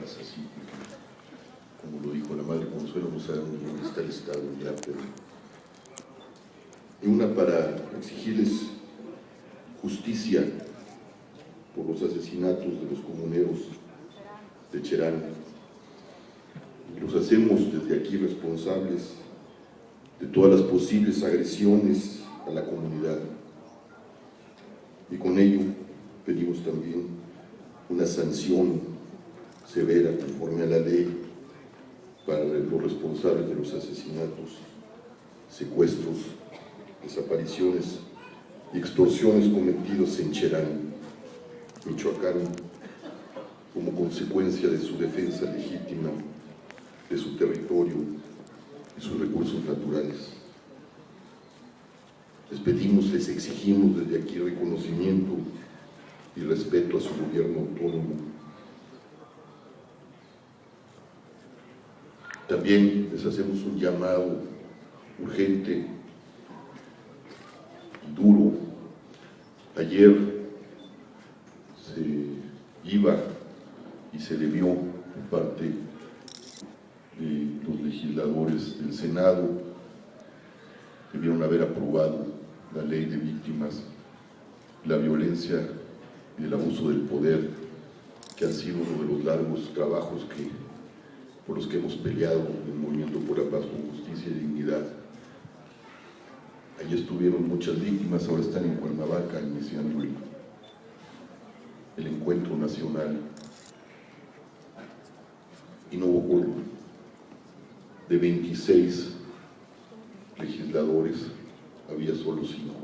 más así, como lo dijo la Madre Consuelo, no sabemos dónde está el Estado ya, pero... Y una para exigirles justicia por los asesinatos de los comuneros de Cherán. Los hacemos desde aquí responsables de todas las posibles agresiones a la comunidad. Y con ello pedimos también una sanción severa conforme a la ley para los responsables de los asesinatos, secuestros, desapariciones y extorsiones cometidos en Cherán, Michoacán, como consecuencia de su defensa legítima de su territorio y sus recursos naturales. Les pedimos, les exigimos desde aquí reconocimiento y respeto a su gobierno autónomo. También les hacemos un llamado urgente y duro. Ayer se iba y se le vio por parte de los legisladores del Senado, debieron haber aprobado la ley de víctimas de la violencia y del abuso del poder, que han sido uno de los largos trabajos por los que hemos peleado en el Movimiento por la Paz, con Justicia y Dignidad. Allí estuvieron muchas víctimas, ahora están en Cuernavaca iniciando el encuentro nacional. Y no hubo quórum. De 26 legisladores, había solo 5.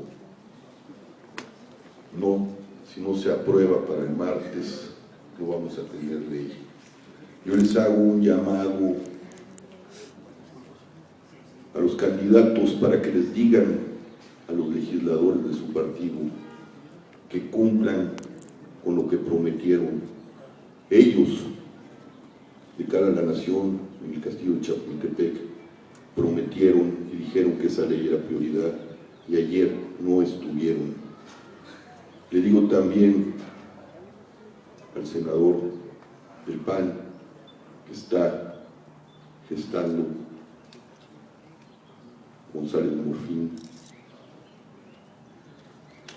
No, si no se aprueba para el martes, no vamos a tener ley. Yo les hago un llamado a los candidatos para que les digan a los legisladores de su partido que cumplan con lo que prometieron. Ellos, de cara a la nación, en el castillo de Chapultepec, prometieron y dijeron que esa ley era prioridad, y ayer no estuvieron. Le digo también al senador del PAN, que está gestando, González Morfín,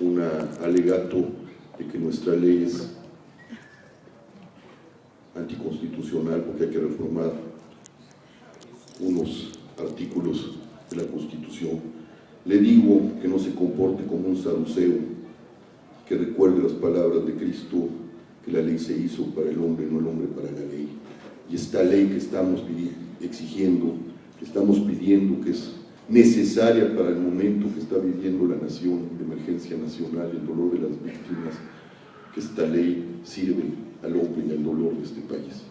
un alegato de que nuestra ley es anticonstitucional porque hay que reformar unos artículos de la Constitución. Le digo que no se comporte como un saduceo, que recuerde las palabras de Cristo, que la ley se hizo para el hombre, no el hombre para la ley. Y esta ley que estamos exigiendo, que estamos pidiendo, que es necesaria para el momento que está viviendo la nación, de emergencia nacional, el dolor de las víctimas, que esta ley sirve al hombre y al dolor de este país.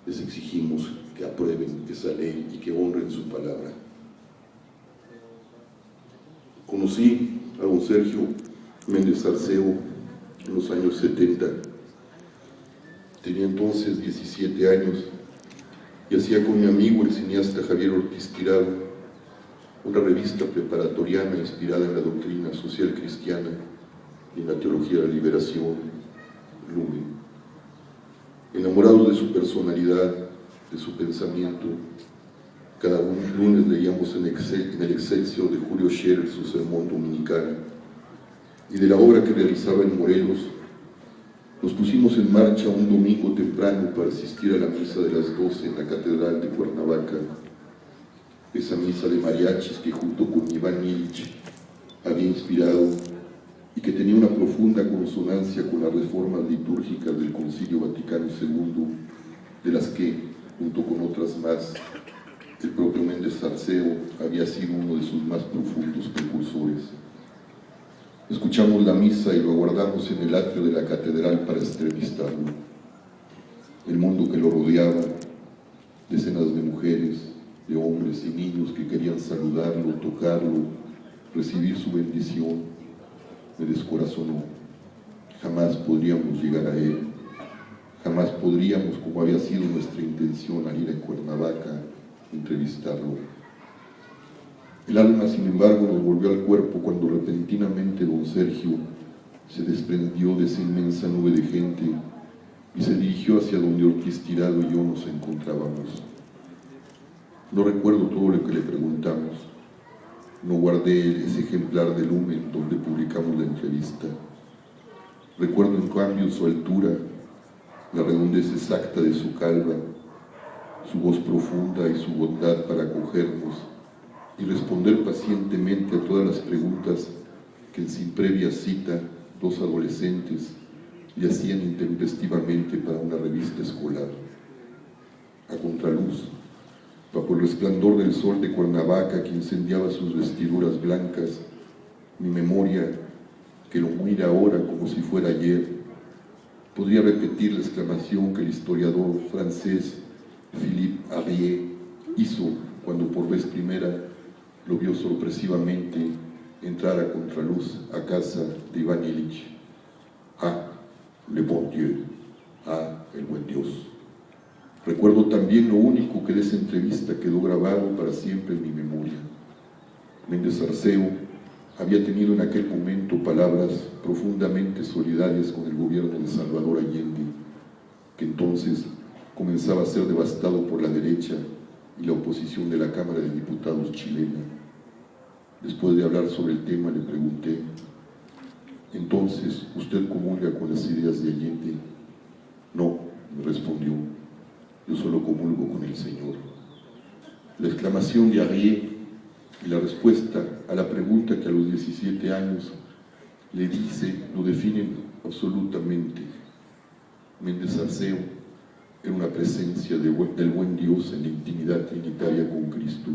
Les exigimos que aprueben esa ley y que honren su palabra. Conocí a don Sergio Méndez Arceo en los años 70. Tenía entonces 17 años y hacía con mi amigo el cineasta Javier Ortiz Tirado una revista preparatoriana inspirada en la doctrina social cristiana y en la teología de la liberación, Lumen. Enamorados de su personalidad, de su pensamiento, cada lunes leíamos en el Excelsior de Julio Scherer su sermón dominical, y de la obra que realizaba en Morelos, nos pusimos en marcha un domingo temprano para asistir a la misa de las 12 en la Catedral de Cuernavaca, esa misa de mariachis que junto con Iván Illich había inspirado y que tenía una profunda consonancia con las reformas litúrgicas del Concilio Vaticano II, de las que, junto con otras más, el propio Méndez Arceo había sido uno de sus más profundos precursores. Escuchamos la misa y lo aguardamos en el atrio de la catedral para entrevistarlo. El mundo que lo rodeaba, decenas de mujeres, de hombres y niños que querían saludarlo, tocarlo, recibir su bendición, me descorazonó. Jamás podríamos llegar a él, jamás podríamos, como había sido nuestra intención al ir a Cuernavaca, entrevistarlo. El alma, sin embargo, nos volvió al cuerpo cuando repentinamente don Sergio se desprendió de esa inmensa nube de gente y se dirigió hacia donde Ortiz Tirado y yo nos encontrábamos. No recuerdo todo lo que le preguntamos. No guardé ese ejemplar del Lumen donde publicamos la entrevista. Recuerdo en cambio su altura, la redondez exacta de su calva, su voz profunda y su bondad para acogernos y responder pacientemente a todas las preguntas que sin previa cita dos adolescentes le hacían intempestivamente para una revista escolar. A contraluz, bajo el resplandor del sol de Cuernavaca que incendiaba sus vestiduras blancas, mi memoria, que lo mira ahora como si fuera ayer, podría repetir la exclamación que el historiador francés Philippe Arrier hizo cuando por vez primera lo vio sorpresivamente entrar a contraluz a casa de Iván Illich. Ah, le bon Dieu, ah, el buen Dios. Recuerdo también lo único que de esa entrevista quedó grabado para siempre en mi memoria. Méndez Arceo había tenido en aquel momento palabras profundamente solidarias con el gobierno de Salvador Allende, que entonces comenzaba a ser devastado por la derecha y la oposición de la Cámara de Diputados chilena. Después de hablar sobre el tema le pregunté: ¿entonces usted comulga con las ideas de Allende? No, me respondió, yo solo comulgo con el Señor. La exclamación de Arrier y la respuesta a la pregunta que a los 17 años le dice lo definen absolutamente. Méndez Arceo era una presencia del buen Dios en la intimidad trinitaria con Cristo.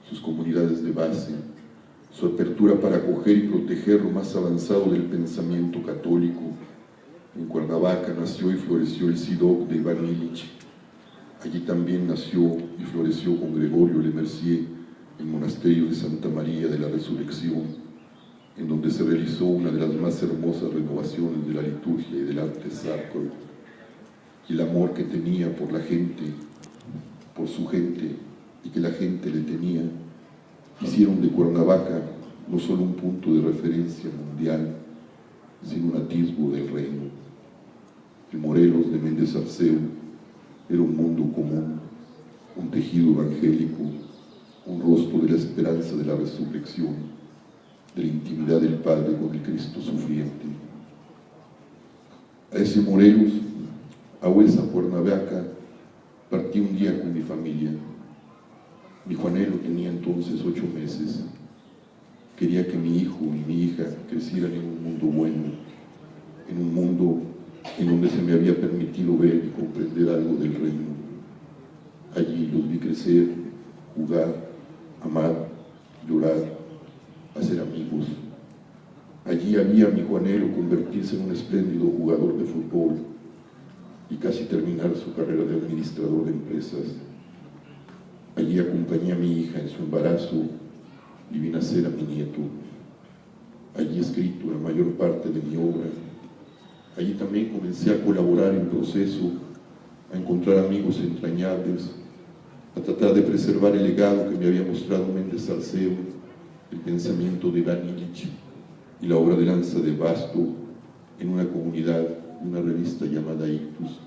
Sus comunidades de base, su apertura para acoger y proteger lo más avanzado del pensamiento católico. En Cuernavaca nació y floreció el SIDOC de Iván Illich. Allí también nació y floreció con Gregorio Lemercier el monasterio de Santa María de la Resurrección, en donde se realizó una de las más hermosas renovaciones de la liturgia y del arte sacro. Y el amor que tenía por la gente, por su gente, y que la gente le tenía, hicieron de Cuernavaca no solo un punto de referencia mundial, sino un atisbo del reino. El Morelos de Méndez Arceo era un mundo común, un tejido evangélico, un rostro de la esperanza de la resurrección, de la intimidad del Padre con el Cristo sufriente. A ese Morelos, a esa Cuernavaca, partí un día con mi familia. Mi Juanelo tenía entonces 8 meses. Quería que mi hijo y mi hija crecieran en un mundo bueno, en un mundo en donde se me había permitido ver y comprender algo del reino. Allí los vi crecer, jugar, amar, llorar, hacer amigos. Allí había mi Juanelo convertirse en un espléndido jugador de fútbol y casi terminar su carrera de administrador de empresas. Allí acompañé a mi hija en su embarazo y vi nacer a mi nieto. Allí he escrito la mayor parte de mi obra. Allí también comencé a colaborar en proceso, a encontrar amigos entrañables, a tratar de preservar el legado que me había mostrado Méndez Arceo, el pensamiento de Iván Illich y la obra de Lanza de Basto en una comunidad, una revista llamada Ictus.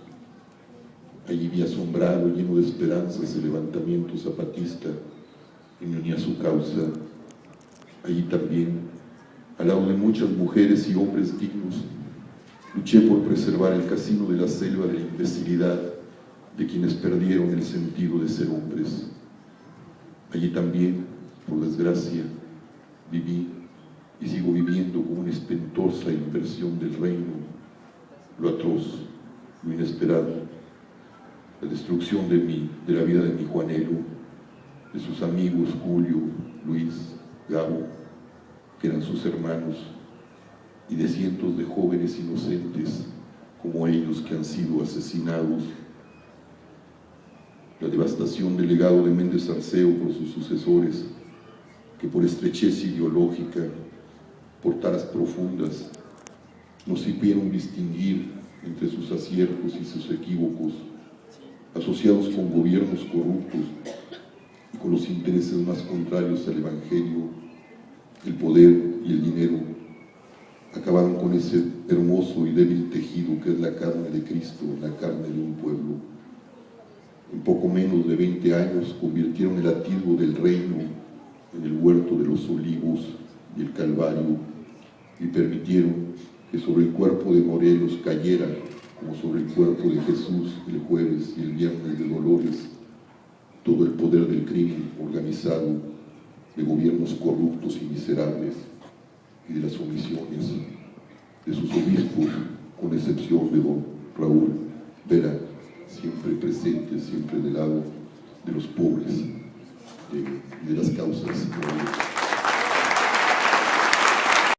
Allí vi asombrado, lleno de esperanzas, el levantamiento zapatista y me uní a su causa. Allí también, al lado de muchas mujeres y hombres dignos, luché por preservar el casino de la selva de la imbecilidad de quienes perdieron el sentido de ser hombres. Allí también, por desgracia, viví y sigo viviendo con una espantosa inversión del reino, lo atroz, lo inesperado, la destrucción de la vida de mi Juanelo, de sus amigos Julio, Luis, Gabo, que eran sus hermanos, y de cientos de jóvenes inocentes como ellos que han sido asesinados. La devastación del legado de Méndez Arceo por sus sucesores, que por estrechez ideológica, por taras profundas, no supieron distinguir entre sus aciertos y sus equívocos, asociados con gobiernos corruptos y con los intereses más contrarios al Evangelio, el poder y el dinero, acabaron con ese hermoso y débil tejido que es la carne de Cristo, la carne de un pueblo. En poco menos de 20 años convirtieron el atisbo del reino en el huerto de los olivos y el Calvario, y permitieron que sobre el cuerpo de Morelos cayera, como sobre el cuerpo de Jesús el jueves y el viernes de Dolores, todo el poder del crimen organizado, de gobiernos corruptos y miserables, y de las omisiones de sus obispos, con excepción de don Raúl Vera, siempre presente, siempre del lado de los pobres y de las causas.